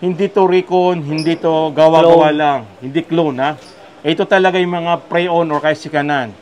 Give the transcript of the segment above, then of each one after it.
Hindi to recon, hindi to gawa-gawa lang. Hindi clone, ha? Ito talaga yung mga pre-owned or kaya sikanan.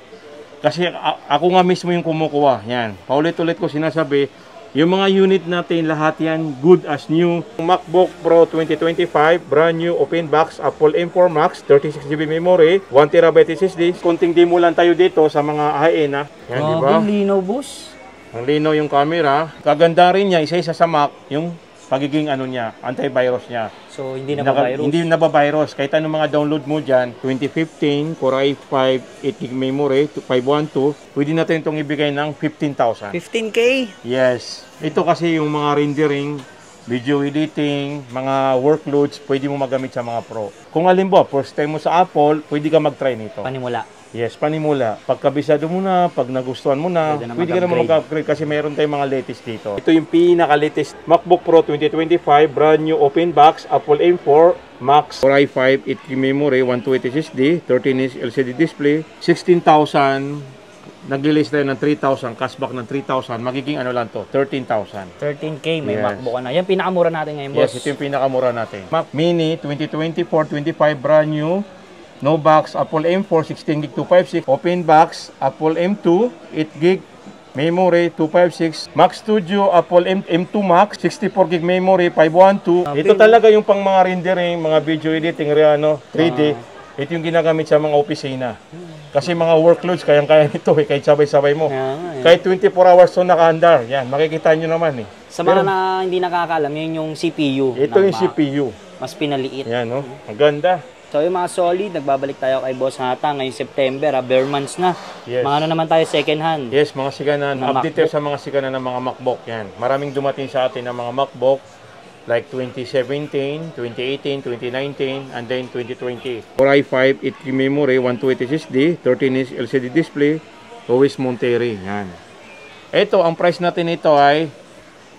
Kasi ako nga mismo yung kumukuha. Yan. Paulit-ulit ko sinasabi, yung mga unit natin, lahat yan, good as new. MacBook Pro 2025, brand new, open box, Apple M4 Max, 36GB memory, 1TB SSD. Konting demo lang tayo dito sa mga high-end, ha? Yan, di ba? Ang linaw, boss. Ang linaw yung camera. Kaganda rin niya, isa-isa sa Mac, yung pagiging ano niya, antivirus niya. So, hindi nabavirus? Hindi nabavirus. Kahit anong mga download mo dyan, 2015, Core i5, 8GB memory, 512, pwede natin itong ibigay ng 15,000. 15K? Yes. Ito kasi yung mga rendering, video editing, mga workloads, pwede mo magamit sa mga pro. Kung halimbawa, first time mo sa Apple, pwede ka mag-try nito. Panimula. Yes, panimula. Pagkabisado mo na, pag nagustuhan mo na, pwede ka naman mag-upgrade kasi mayroon tayong mga latest dito. Ito yung pinaka-latest MacBook Pro 2025, brand new open box, Apple M4 Max, Core i5, 8GB memory, 128 SSD, 13-inch LCD display, 16,000. Nag-release tayo ng 3,000, cashback ng 3,000, magiging ano lang to, 13,000. 13K, may MacBook na. Yan, pinakamura natin ngayon, boss. Yes, ito yung pinakamura natin. Mac Mini 2024-25, brand new. No box, Apple M4, 16GB 256, open box, Apple M2, 8GB memory, 256, Mac Studio, Apple M2 Max, 64GB memory, 512. Ito talaga yung pang mga rendering, mga video editing, 3D. Ito yung ginagamit sa mga opisina. Kasi mga workloads, kayang-kaya nito, kahit sabay-sabay mo. Kahit 24 hours to nakaandar. Yan, makikita nyo naman eh. Sa mga na hindi nakakaalam, yun yung CPU. Ito yung CPU. Mas pinaliit. Yan, no? Ang ganda. So yung mga solid, nagbabalik tayo kay Boss Hata ngayong September, bare months na. Yes. Mga ano naman tayo, second hand. Yes, mga siganan. Mga Update tayo sa mga siganan ng mga MacBook. Yan. Maraming dumating sa atin ng mga MacBook like 2017, 2018, 2019, and then 2020. Core i5, 8GB memory, 128 SSD, 13-inch LCD display, OS Monterey. Yan. Ito, ang price natin ito ay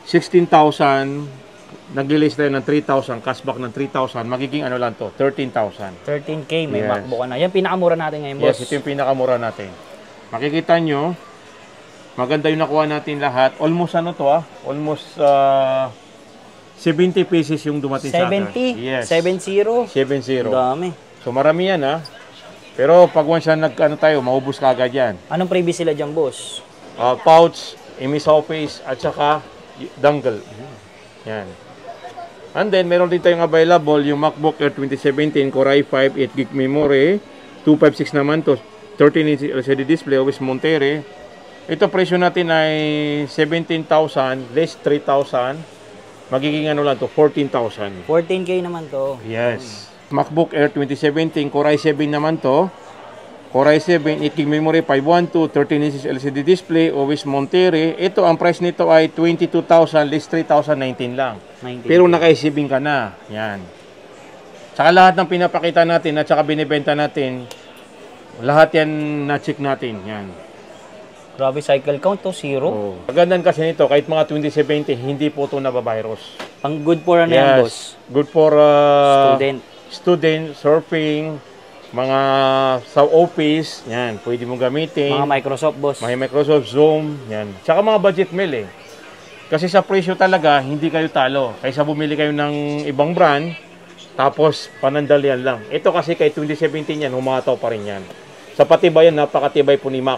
16,000. Nag-release tayo ng 3,000, cashback ng 3,000, magiging ano lang to, 13,000. 13K, may MacBook na. Yan, pinakamura natin ngayon, boss. Yes, ito yung pinakamura natin. Makikita nyo, maganda yung nakuha natin lahat. Almost ano to almost 70 pieces yung dumating sa atin. 70? Yes. 70? 70. Dami. So marami yan Pero pag once na nag-ano tayo, maubos ka agad yan. Anong previous sila dyan, boss? Pouch, MS Office, at saka dongle. Yan. And then, meron din tayong available yung MacBook Air 2017, Core i5, 8GB memory, 256 naman to, 13-inch LCD display, OS Monterey. Ito presyo natin ay 17,000, less 3,000, magiging ano lang to, 14,000. 14K naman to. Yes. MacBook Air 2017, Core i7 naman to, Core i7, 8GB memory, 512, 13-inch LCD display, OS Monterey. Ito, ang price nito ay 22,000, less 3,019 lang. 19. Pero naka-isibing ka na. Yan. Saka lahat ng pinapakita natin at saka binibenta natin, lahat yan na-check natin. Yan. Grabe, cycle count to, 0. Oh. Kagandan kasi nito, kahit mga 2070, hindi po ito nabavirus. Pang good for ano yan, boss? Good for student, surfing, mga sa office, yan, pwede mong gamitin. Mga Microsoft, boss. Mga Microsoft Zoom, yan. Tsaka mga budget meal Kasi sa presyo talaga, hindi kayo talo. Kaysa bumili kayo ng ibang brand, tapos panandalian lang. Ito kasi kay 2017 yan, humataw pa rin yan. Sa patibayan, napakatibay po ni Mac.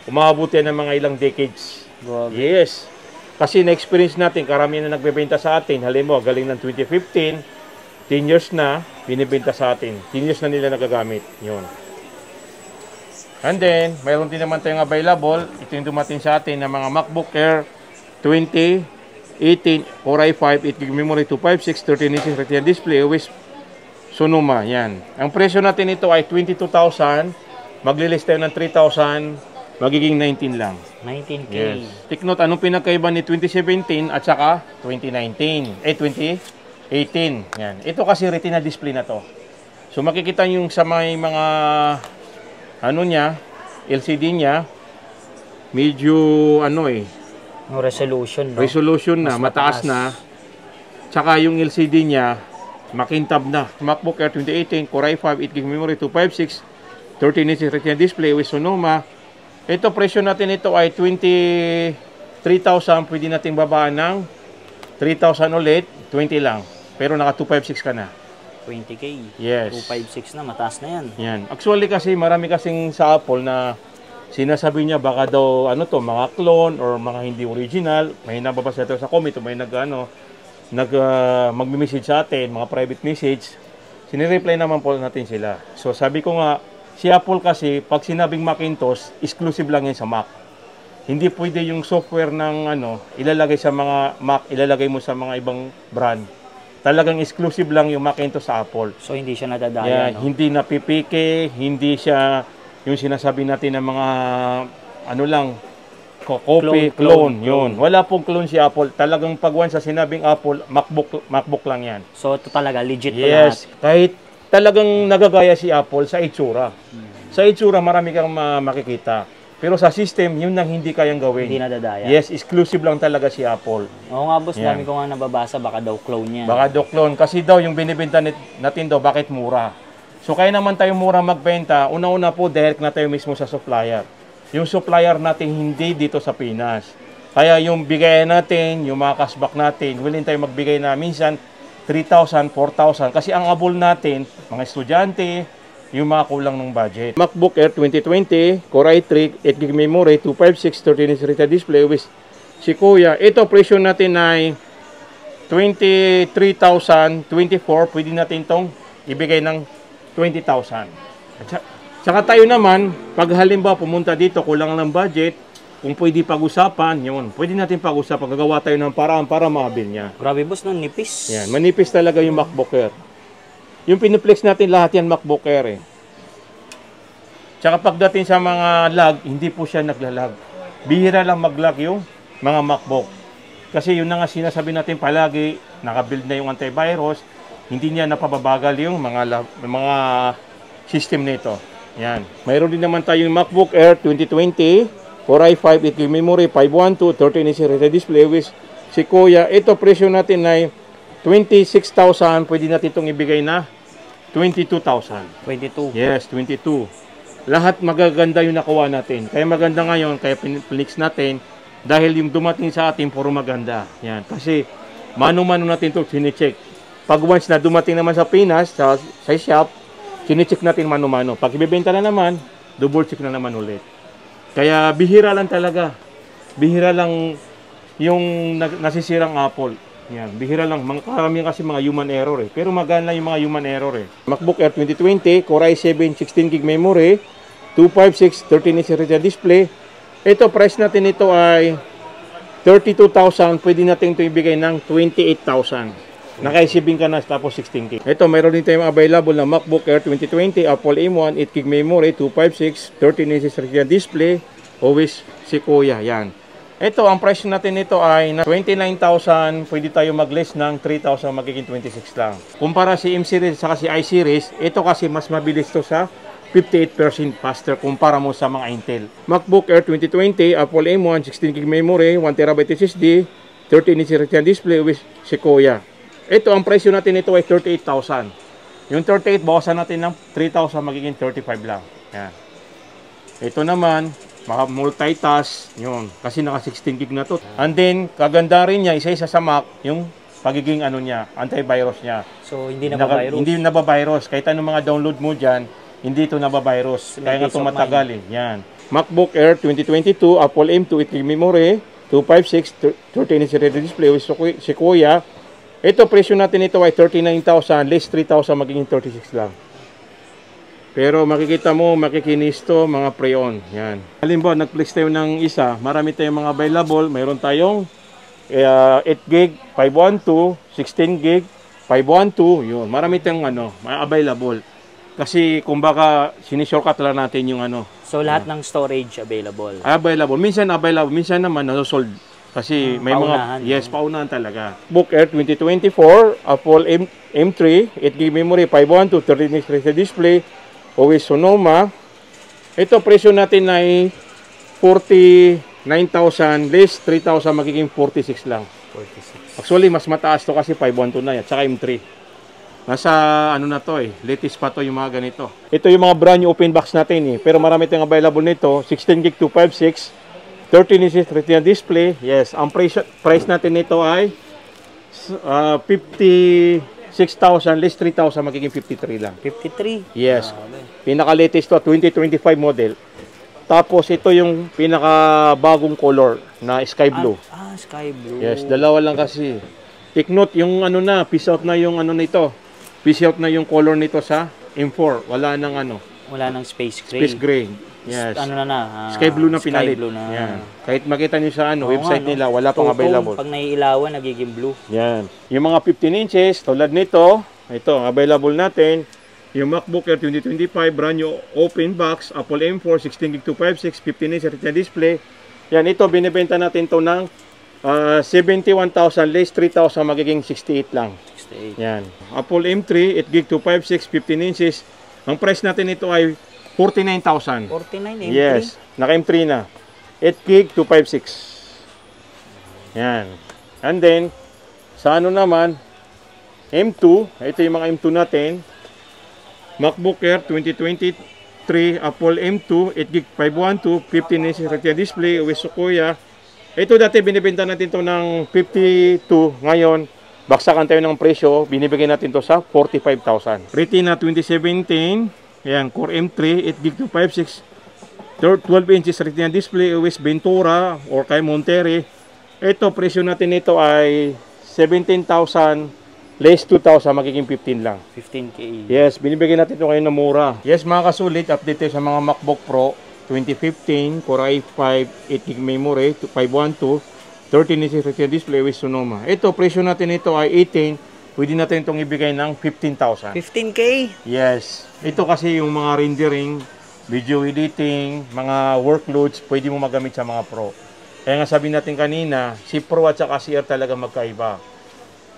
Umabot yan ng mga ilang decades. Wow. Yes. Kasi na-experience natin, karamihan na nagbebenta sa atin. Halimbawa, galing ng 2015, 10 years na, binibenta sa atin. 10 years na nila nagagamit. Yun. And then, mayroon din naman tayong available. Ito yung dumating sa atin ng mga MacBook Air 2018, Core i5, 8GB memory, 256, 13-inch Retina display, OS Sonoma. Yan. Ang presyo natin ito ay 22,000. Mag-release tayo ng 3,000. Magiging 19 lang. 19K. Yes. Take note, anong pinagkaiba ni 2017 at saka 2019? 2018. Yan. Ito kasi retina display na to. So makikita yung sa mga ano niya, LCD niya, medyo ano Yung resolution, no? Resolution na, mataas na. Tsaka yung LCD niya, makintab na. MacBook Air 2018, Core i5, 8GB memory, 256, 13-inch retina display with Sonoma. Ito, presyo natin ito ay 23,000. Pwede natin babaan ng 3,000 ulit, 20 lang. pero naka 256 ka na. 20K. Yes. 256 na, mataas na yan. Yan. Actually kasi marami kasing sa Apple na sinasabi niya baka daw ano to, mga clone or mga hindi original. May nababasa ito sa comment, may magme-message sa atin, mga private message. Sinireply naman po natin sila. So sabi ko nga, si Apple kasi pag sinabing Macintosh, exclusive lang yan sa Mac. Hindi pwede yung software ng ilalagay sa mga Mac, ilalagay mo sa mga ibang brand. Talagang exclusive lang yung Macintosh sa Apple. So hindi siya nadadaya, no? Hindi napipike, hindi siya yung sinasabi natin ng mga clone, yun. Wala pong clone si Apple. Talagang pag once sa sinabing Apple, MacBook lang yan. So ito talaga legit to yes, lahat. Kahit talagang nagagaya si Apple sa itsura. Sa itsura marami kang makikita. Pero sa system, yun nang hindi kayang gawin. Hindi nadadaya. Yes, exclusive lang talaga si Apple. Oo nga boss, dami ko nga nababasa, baka daw clone yan. Baka daw clone. Kasi daw yung binibenta natin daw, bakit mura? So kaya naman tayo mura magbenta, una-una po direct na tayo mismo sa supplier. Yung supplier natin hindi dito sa Pinas. Kaya yung bigayan natin, yung mga cashback natin, willing tayo magbigay na minsan 3,000, 4,000. Kasi ang abol natin, mga estudyante, yung mga kulang ng budget. MacBook Air 2020, Core i3, 8GB memory, 256, 13-inch Retina display with Sequoia. Ito, presyo natin ay 23,024. Pwede natin itong ibigay ng 20,000. Saka tayo naman, pag halimbawa pumunta dito, kulang ng budget, kung pwede pag-usapan, yun. Pwede natin pag-usapan, gagawa tayo ng paraan para maabil niya. Grabe boss, no, nipis. Yan, manipis talaga yung MacBook Air. Yung piniplex natin lahat yan MacBook Air eh. Tsaka pagdating sa mga lag, hindi po siya naglalag. Bihira lang mag-lag yung mga MacBook. Kasi yun na nga sinasabi natin palagi, nakabuild na yung antivirus, hindi niya napababagal yung mga system nito. Yan. Mayroon din naman tayong MacBook Air 2020, Core i5, 8GB memory, 512, 13-inch Retina display with Sequoia. Ito presyo natin ay 26,000. Pwede natin itong ibigay na 22,000. 22. Yes, 22. Lahat magaganda yung nakuha natin. Kaya maganda ngayon, kaya pinix natin, dahil yung dumating sa atin, puro maganda. Yan. Kasi, mano-mano natin ito, sinicheck. Pag once na dumating naman sa Pinas, sa shop, sinicheck natin mano-mano. Pag ibibenta na naman, double check na naman ulit. Kaya, bihira lang talaga. Bihira lang yung nasisirang Apple. Yan, bihira lang. Karamihan kasi mga human error eh. Pero maganda yung mga human error eh. MacBook Air 2020, Core i7, 16GB memory, 256, 13-inch Retina display. Ito, price natin ito ay 32,000. Pwede natin ito ibigay ng 28,000. Naka-isibing ka na tapos 16GB. Ito, mayroon din tayong available na MacBook Air 2020, Apple M1, 8GB memory, 256, 13-inch Retina display, always Sequoia. Yan. Ito, ang price natin nito ay 29,000. Pwede tayo mag-less ng 3,000, magiging 26 lang. Kumpara si M-Series at si I-Series, ito kasi mas mabilis to sa 58% faster kumpara mo sa mga Intel. MacBook Air 2020, Apple M1, 16GB memory, 1TB SSD, 13-inch Retina display with Sequoia. Ito, ang presyo natin nito ay 38,000. Yung 38, bawasan natin ng 3,000, magiging 35 lang. Yan. Ito naman, multitask, yun. Kasi naka 16GB na to. And then, kaganda rin niya, isa-isa sa Mac, yung pagiging antivirus niya. So, hindi nabavirus? Hindi nabavirus. Kahit anong mga download mo dyan, hindi ito nabavirus. Kaya nga tumatagal eh. Yan. MacBook Air 2022, Apple M2, 8GB memory, 256, 13-inch Retina display with Sequoia. Ito, presyo natin ito ay 39,000, less 3,000, magiging 36 lang. Pero makikita mo, makikinis to, mga pre-on. Yan. Halimbawa, nag-place tayo ng isa, marami tayong mga available. Mayroon tayong 8GB, 512, 16GB, 512, yun. Marami tayong available. Kasi kumbaga, sinishortcut lang natin yung So, lahat ng storage available? Available. Minsan available, minsan naman sold. Kasi may paunahan, mga, paunahan talaga. MacBook Air 2024, Apple M3, 8GB memory, 512, 13-inch Retina display, always Sonoma. Ito, presyo natin ay 49,000, less 3,000, magiging 46 lang. 46. Actually, mas mataas to kasi 512 na yan, tsaka M3. Nasa na to latest pa to yung mga ganito. Ito yung mga brand new open box natin eh. Pero marami tayong available nito, 16GB 256, 13-inch Retina display. Yes, ang price natin nito ay 56,000 less 3,000 magiging 53 lang. 53. Yes. Grabe. Pinaka-latest to, 2025 model. Tapos ito yung pinaka-bagong color na sky blue. Sky blue. Yes, dalawa lang kasi. Take note, yung ano na, piece out na yung ano nito. Piece out na yung color nito sa M4. Wala nang ano. Wala nang space gray. Space gray. Yes. Ano na Sky blue na pinalit. Sky blue na. Yan. Kahit makita niyo sa ano, Oo website nga, no? nila, wala pang available. Pag naiilawan, nagiging blue. Yan. Yung mga 15 inches, tulad nito, ito, available natin. Yung MacBook Air 2025, brand new open box, Apple M4, 16GB 256, 15 inch Retina display. Yan, ito, binibenta natin to ng 71,000 less 3,000, magiging 68 lang. 68. Yan. Apple M3, 8GB 256, 15 inches. Ang price natin ito ay 49,000. 49 M3? Yes, naka M3 na. 8GB 256. Yan. And then, sa ano naman, M2, ito yung mga M2 natin. MacBook Air 2023, Apple M2, 8GB 512, 15 inches Retina display, with Sequoia. Ito dati binibenta natin to ng 52, ngayon baksakan tayo ng presyo, binibigay natin to sa 45,000. Retina 2017, yan, Core M3, 8GB 256, 12 inches Retina display, OS Ventura or kay Monterey. Ito, presyo natin nito ay 17,000 less 2,000, magiging 15 lang. 15K. Yes, binibigyan natin ito ngayon na mura. Yes, mga kasulit, update tayo sa mga MacBook Pro 2015, Core i5, 8GB memory, 512, 13 inches Retina display with Sonoma. Ito, presyo natin ito ay 18, pwede natin itong ibigay ng 15,000. 15K? Yes. Ito kasi yung mga rendering, video editing, mga workloads, pwede mo magamit sa mga Pro. Kaya nga sabi natin kanina, si Pro at saka si Air talaga magkaiba.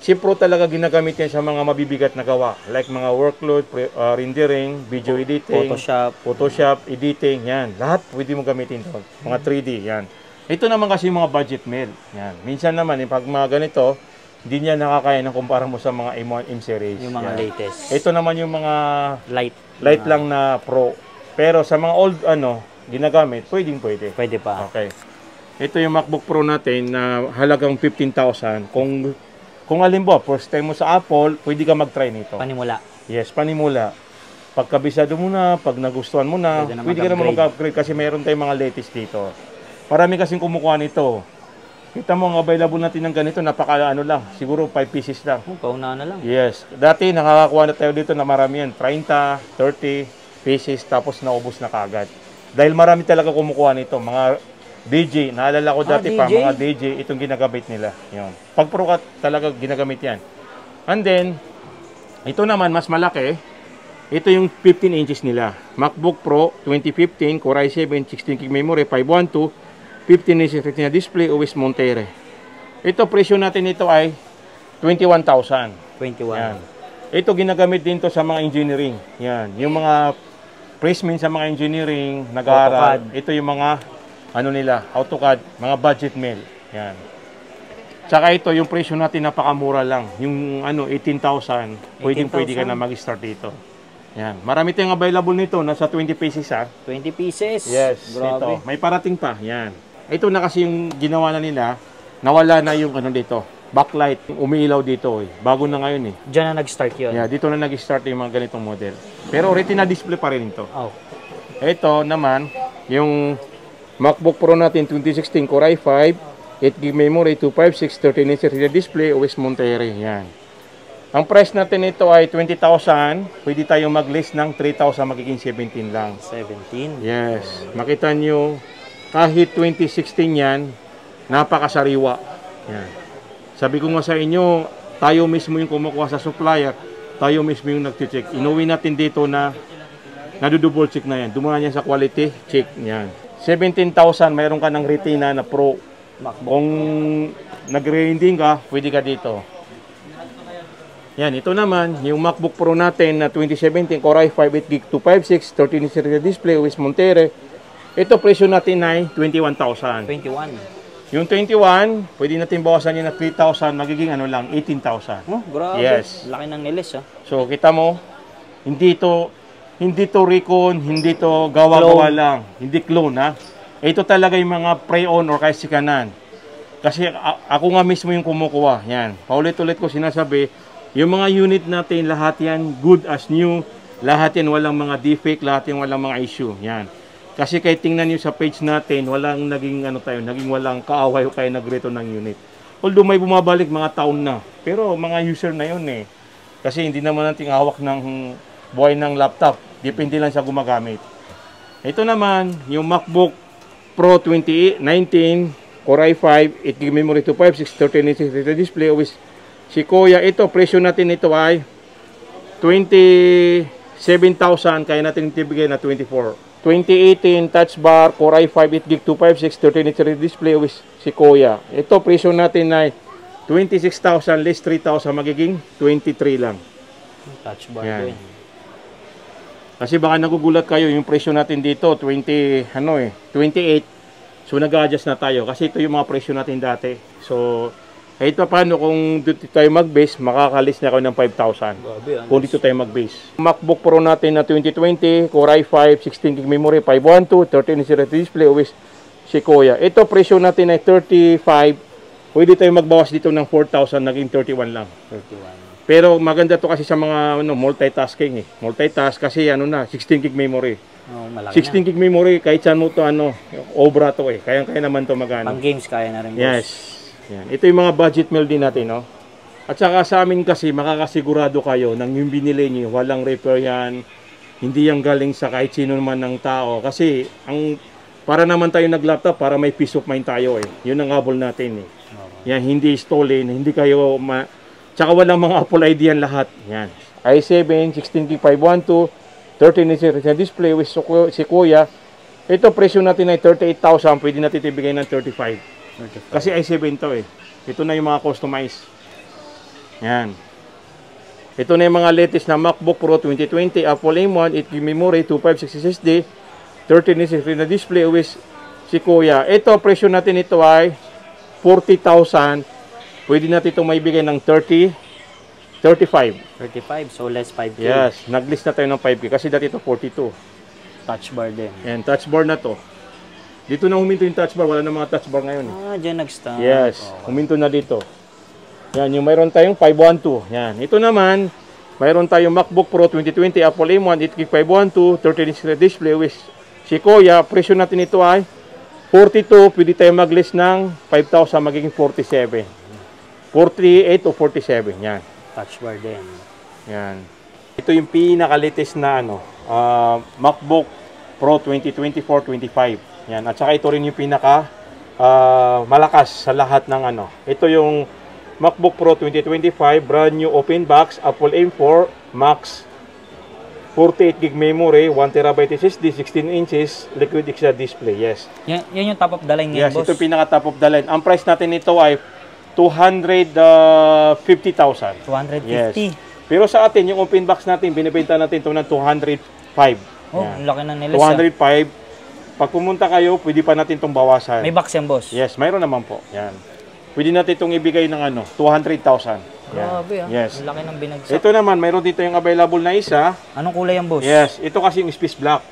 Si Pro talaga ginagamit yan sa mga mabibigat na gawa. Like mga workload, rendering, video editing, Photoshop, editing, yan. Lahat pwede mo gamitin doon. Mga 3D, yan. Ito naman kasi yung mga budget mail. Yan. Minsan naman, pag mga ganito, hindi niya nakakaya ng kumpara mo sa mga M1, M series. Yung mga yan. latest. Ito naman yung mga light lang na Pro. Pero sa mga old, ginagamit, pwede. Pwede pa. Okay. Ito yung MacBook Pro natin na halagang 15,000. Kung halimbawa, first time mo sa Apple, pwede ka mag-try nito. Panimula. Yes, panimula. Pagkabisado mo na, pag nagustuhan mo na, pwede ka naman mag-upgrade kasi mayroon tayong mga latest dito. Marami kasing kumukuha nito. Kita mo, ang available natin ng ganito, lang. Siguro 5 pieces lang. Kauna na lang. Yes. Dati, nakakakuha na tayo dito na marami yan. 30, 30 pieces, tapos naubos na kagad. Dahil marami talaga kumukuha nito. Mga DJ, naalala ko dati pa, mga DJ, itong ginagamit nila. Yun. Pag Pro ka, talaga ginagamit yan. And then, ito naman, mas malaki. Ito yung 15 inches nila. MacBook Pro 2015, Core i7, 16GB memory, 512, 15 inches Retina display, OS Monterey. Ito, presyo natin ito ay 21,000. 21. Yan. Ito, ginagamit din to sa mga engineering. Yan. Yung mga placement sa mga engineering, nag-aaral. Ito yung mga nila, AutoCAD, mga budget mail. Yan. Tsaka ito, yung presyo natin napakamura lang. Yung 18,000, pwede ka na mag-start dito. Yan. Marami tayong available nito, nasa 20 pieces 20 pieces? Yes. Grabe. Ito. May parating pa. Yan. Ito na kasi yung ginawa na nila, nawala na yung dito. Backlight, umiilaw dito. Bago na ngayon eh. Diyan na nag-start yun? Yeah, dito na nag-start yung mga ganitong model. Pero Retina display pa rin ito. Oh. Ito naman, yung MacBook Pro natin 2016 Core i5, 8GB memory, 256, 13 inch Retina display, OS Monterey. Yan. Ang price natin ito ay 20,000. Pwede tayong mag-list ng 3,000, magiging 17 lang. 17? Yes. Makita nyo, kahit 2016 yan, napakasariwa. Yan. Sabi ko nga sa inyo, tayo mismo yung kumukuha sa supplier, tayo mismo yung nag-check. Inuwi natin dito na nadudouble check na yan. Dumaan yan sa quality check. Yan. 17,000, mayroon ka ng Retina na Pro. Kung nag-rending ka, pwede ka dito. Yan, ito naman, yung MacBook Pro natin na 2017 Core i5, 8GB 256, 13 inch Retina display, OS Monterey. Ito, presyo natin ay 21,000. 21. Yung 21, pwede natin bawasan yun na 3,000, magiging 18,000. Oh, grabe. Yes. Laki ng nilis, So, kita mo, hindi to recon, hindi to gawa-gawa lang. Hindi clone, Ito talaga yung mga pre-owned or kaya sikanan. Kasi ako nga mismo yung kumukuha. Yan. Paulit-ulit ko sinasabi, yung mga unit natin, lahat yan good as new. Lahat yan walang mga defect, lahat yan walang mga issue. Yan. Kasi kahit tingnan nyo sa page natin, walang naging walang kaaway o kayo nagreto ng unit. Although may bumabalik mga taon na. Pero mga user na yun eh. Kasi hindi naman natin hawak ng buhay ng laptop. Depende lang sa gumagamit. Ito naman, yung MacBook Pro 2019 Core i5, 8GB memory, 256, 13-inch display with Sequoia. Ito, presyo natin ito ay 27,000. Kaya natin itibigay na 24. 2018 touch bar, Core i5, 8GB, 256, 13-inch display with Sequoia. Ito, presyo natin ay 26,000 less 3,000, magiging 23 lang. Touch bar Yan. din. Kasi baka nagugulat kayo, yung presyo natin dito, 28. So nag-adjust na tayo kasi ito yung mga presyo natin dati. So kahit pa paano kung dito tayo mag-base, makakalis na ako ng 5,000. Kung dito tayo mag-base. MacBook Pro natin na 2020, Core i5, 16GB memory, 512, 13-inch display with Sequoia. Ito presyo natin ay 35. Pwede tayo magbawas dito ng 4,000, naging 31 lang. 31. Pero maganda to kasi sa mga multitasking eh. Multitask kasi na 16GB memory. Oh, malaki 16 gig memory, kahit saan mo to obra to eh. Kaya naman to magano. Pang games kaya na rin, boss. Yes. Yan. Ito yung mga budget meal din natin, no? At saka sa amin kasi makakasigurado kayo nang yung binili niyo, walang repair yan. Hindi yan galing sa kahit sino naman ng tao. Kasi para naman tayo nag-laptop, para may peace of mind tayo eh. Yun ang habol natin eh. Yan, hindi stolen, hindi kayo tsaka walang mga Apple ID yan lahat. Yan. i7, 16 gig 512, 13-inch display with Sequoia. Ito presyo natin ay 38,000, pwede natin ibigay ng 35. Kasi i7 to eh. Ito na yung mga customized. Yan. Ito na yung mga latest na MacBook Pro 2020, Apple M1, 8GB memory, 256 SSD, 13-inch display with Sequoia. Ito presyo natin ito ay 40,000. Pwede natin itong maibigay ng 35, so less 5K. Yes, nag-list na tayo ng 5K kasi dati ito 42. Touch bar din. Yan, touch bar na to. Dito na huminto yung touch bar, wala na mga touch bar ngayon eh. Dyan nag-start. Yes, huminto na dito. Yan, yung mayroon tayong 512. Yan, ito naman, mayroon tayong MacBook Pro 2020, Apple M1, 8GB 512, 13-inch display with Sequoia. Presyo natin ito ay 42, pwede tayo mag-list ng 5,000, magiging 47. 48 o 47, yan. Touch bar din. Yan. Ito yung pinaka-latest na MacBook Pro 2024-25. Yan. At saka ito rin yung pinaka malakas sa lahat ng Ito yung MacBook Pro 2025, brand new open box, Apple M4 Max, 48 gig memory, 1TB SSD, 16 inches, liquid XDR display. Yes. Yan yung top of the line ngayon, Yes, boss. ito pinaka top of the line. Ang price natin nito ay 250,000. 250. Yes. Pero sa atin, yung open box natin, binibenta natin ito ng 205. Oh, Yan. ang laki ng nilis. 205. Pag pumunta kayo, pwede pa natin itong bawasan. May box yan, boss. Yes, mayroon naman po. Yan. Pwede natin itong ibigay ng 200,000. Grabe Yes. Ang laki ng binagsak. Ito naman, mayroon dito yung available na isa. Anong kulay yan, boss? Yes, ito kasi yung space black.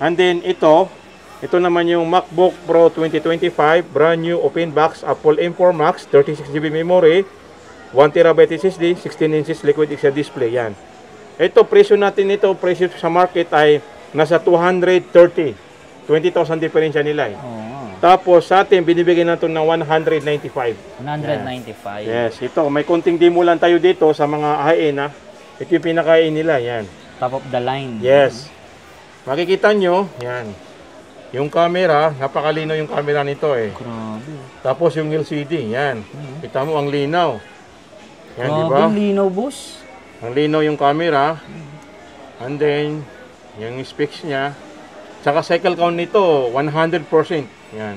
And then ito naman yung MacBook Pro 2025, brand new open box, Apple M4 Max, 36GB memory, 1TB SSD, 16 inches liquid XDR display. Yan. Ito, presyo natin ito, presyo sa market ay nasa 230. 20,000 diferensya nila eh. Tapos sa atin, binibigyan natin ng 195. 195. Yes, ito, may konting demo lang tayo dito sa mga high-end. Ito yung pinaka-high nila, yan. Top of the line. Yes. Makikita nyo, yan. Yung camera, napakalino yung camera nito eh. Grabe. Tapos yung LCD, yan. Kita mo ang linaw. Yan, di ba? Grabe, linaw, boss. Ang linaw yung camera. And then, yung specs niya. Tsaka cycle count nito, 100%. Yan.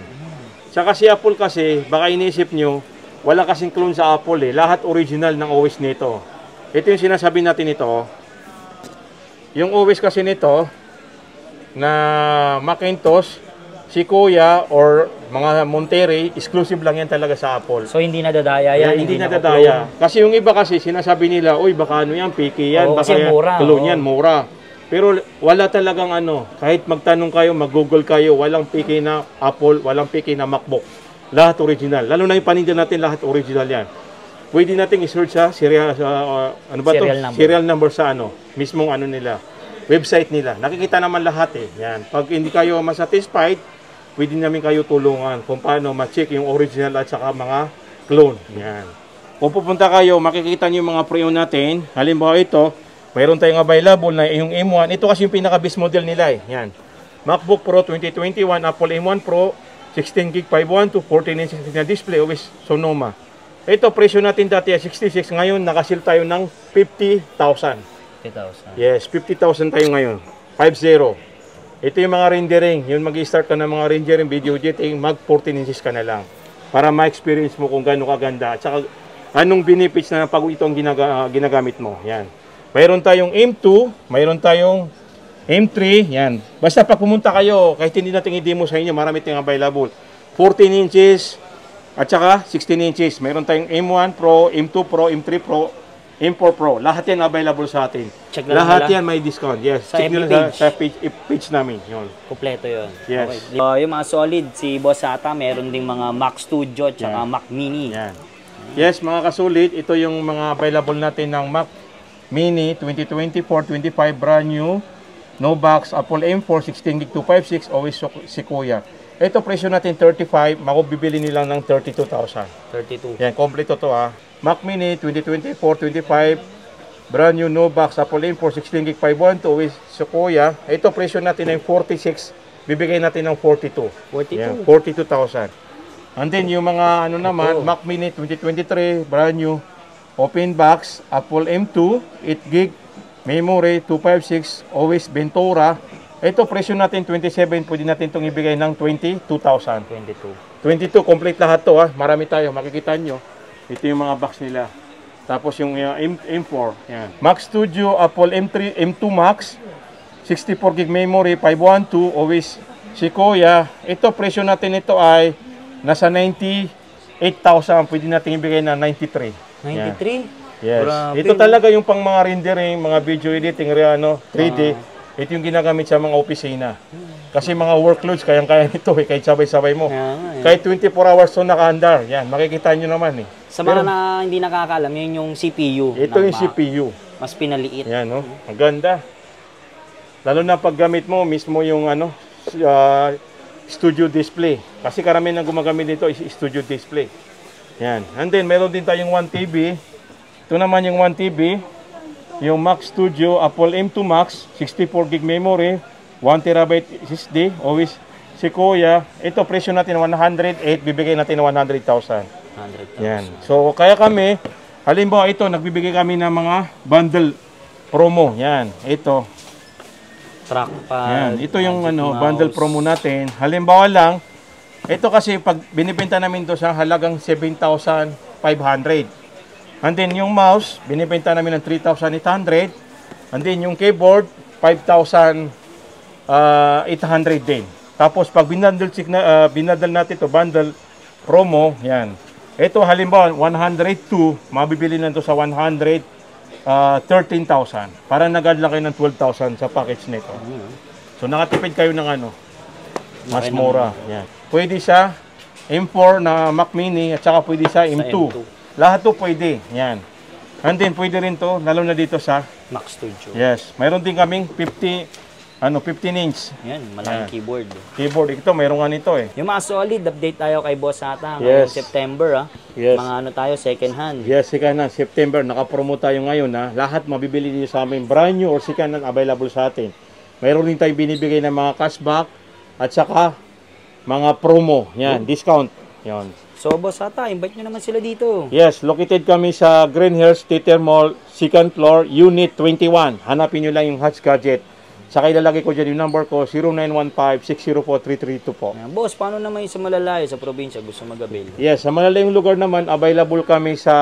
Tsaka si Apple kasi, baka inisip nyo, wala kasing clone sa Apple eh. Lahat original ng OS nito. Ito yung sinasabi natin ito. Yung OS kasi nito, na Macintosh, Sequoia, or mga Monterey, exclusive lang yan talaga sa Apple. So, hindi nadadaya yan? Hindi nadadaya. Kasi yung iba kasi, sinasabi nila, uy, baka yan, picky yan. Baka mura. Clone yan, mura. Pero wala talagang kahit magtanong kayo, mag-google kayo, walang picky na Apple, walang picky na MacBook. lahat original. Lalo na yung paninda natin, lahat original yan. Pwede nating i-search sa serial, ano ba to? Serial number sa mismong nila, website nila. Nakikita naman lahat eh. Yan. Pag hindi kayo masatisfied, pwede namin kayo tulungan kung paano ma-check yung original at saka mga clone. Yan. Kung pupunta kayo, makikita niyo yung mga pre-owned natin. Halimbawa ito, mayroon tayong available na yung M1. Ito kasi yung pinaka-best model nila eh. Yan. MacBook Pro 2021, Apple M1 Pro, 16GB 512, 14-inch na display, always Sonoma. Ito, presyo natin dati ay 66. Ngayon, nakasil tayo ng 50,000. 50,000. Yes, 50,000 tayo ngayon. 50. Ito yung mga rendering. Yun, mag-start ka ng mga rendering, video editing, mag 14 inches ka na lang. Para ma-experience mo kung gaano kaganda. At saka, anong benefits na pag itong ginagamit mo. Yan. Mayroon tayong M2, mayroon tayong M3, yan. Basta pag pumunta kayo, kahit hindi natin i-demo sa inyo, marami tayong available. 14 inches at saka 16 inches. Mayroon tayong M1 Pro, M2 Pro, M3 Pro, M4 Pro. Lahat yan available sa atin. Lahat yan may discount. Yes. Sa check nyo sa page namin. Yun. Kompleto yun. Yes. Okay. Yung mga solid, si Boss Sata, meron ding mga Mac Studio at saka Mac Mini. Yan. Yes, mga kasulit, ito yung mga available natin ng Mac Mini 2024-25 brand new, no box, Apple M4 16GB 256, always Sequoia. Ito presyo natin 35, makubibili nilang ng 32,000. 32. Yan, kompleto to ha. Mac Mini 2024-25 brand new, no box, Apple M4 16GB 512, always Sequoia. Ito presyo natin ng 46, bibigay natin ng 42. 42. Yan, 42,000. And then yung mga naman, Mac Mini 2023 brand new, open box, Apple M2, 8GB, memory, 256, always Ventura. Ito, presyo natin 27, pwede natin itong ibigay ng 22,000. 22, complete lahat to ha. Marami tayo, makikita nyo. Ito yung mga box nila. Tapos yung M4, yan. Mac Studio, Apple M3, M2 Max, 64GB memory, 512, always Sequoia. Ito, presyo natin ito ay nasa 98,000, pwede natin ibigay na 93. 93? Yes. Grabe. Ito talaga yung pang mga rendering, mga video editing, 3D. Ito yung ginagamit sa mga opisina. Kasi mga workloads, kayang-kaya nito eh, kahit sabay-sabay mo. Kahit 24 hours to nakaandar. Yan, makikita nyo naman eh. Sa mga na hindi nakakaalam, yun yung CPU. Ito yung CPU. Mas pinaliit. Yan, no? Ang ganda. Lalo na paggamit mo, mismo yung studio display. Kasi karamihan ang gumagamit nito is studio display. Yan. And then, meron din tayong 1TB. Ito naman yung 1TB. Yung Mac Studio, Apple M2 Max, 64GB memory, 1TB SSD, always Sequoia. Ito, presyo natin 108, bibigay natin ng 100,000. 100,000. Yan. So, kaya kami, halimbawa ito, nagbibigay kami ng mga bundle promo. Yan. Ito. Trackpad. Yan. Ito yung bundle promo natin. Halimbawa lang, ito kasi pag binibenta namin to sa halagang 7,500. And then yung mouse, binibenta namin ng 3,800. And then yung keyboard, 5,800 din. Tapos pag binadal natin to bundle promo, yan. Ito halimbawa 102, mabibili na to sa 113,000. Para nag-add lang kayo ng 12,000 sa package nito. So nakatipid kayo ng mas mura. Yan. Pwede sa M4 na Mac Mini at saka pwede sa M2. Lahat to pwede. Yan. And then pwede rin to, lalo na dito sa Mac Studio. Yes. Mayroon din kaming 15-inch. Yan, malaking keyboard. Keyboard. Ito, mayroon nga nito eh. Yung mga solid, update tayo kay Boss Sata. Yes. Ngayong September Yes. Mga tayo, second hand. Yes, second hand. September, nakapromo tayo ngayon ha. Lahat mabibili niyo sa amin. Brand new or second hand available sa atin. Mayroon din tayo binibigay ng mga cashback at saka mga promo. Yan, discount. Yan. So, Boss Sata, invite nyo naman sila dito. Yes, located kami sa Greenhills Theater Mall, 2nd floor, Unit 21. Hanapin nyo lang yung Hutch Gadget. Saka ilalagay ko dyan yung number ko, 0915-604-3322 po. Boss, paano naman yung sa malalayo sa probinsya gusto mag-avail? Yes, sa malalayong lugar naman, available kami sa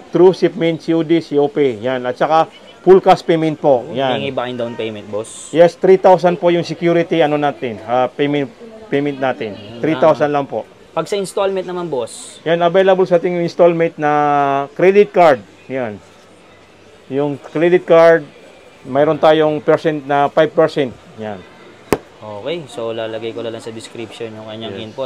True Shipment, COD, COP. Yan. At saka full cash payment po. Yan. Hingi ba kayong down payment, boss? Yes, 3,000 po yung security natin, payment natin. 3,000 lang po. Pag sa installment naman, boss? Yan, available sa ating installment na credit card. Yan. Yung credit card, mayroon tayong percent na 5%. Yan. Okay, so lalagay ko lang sa description yung kanyang info.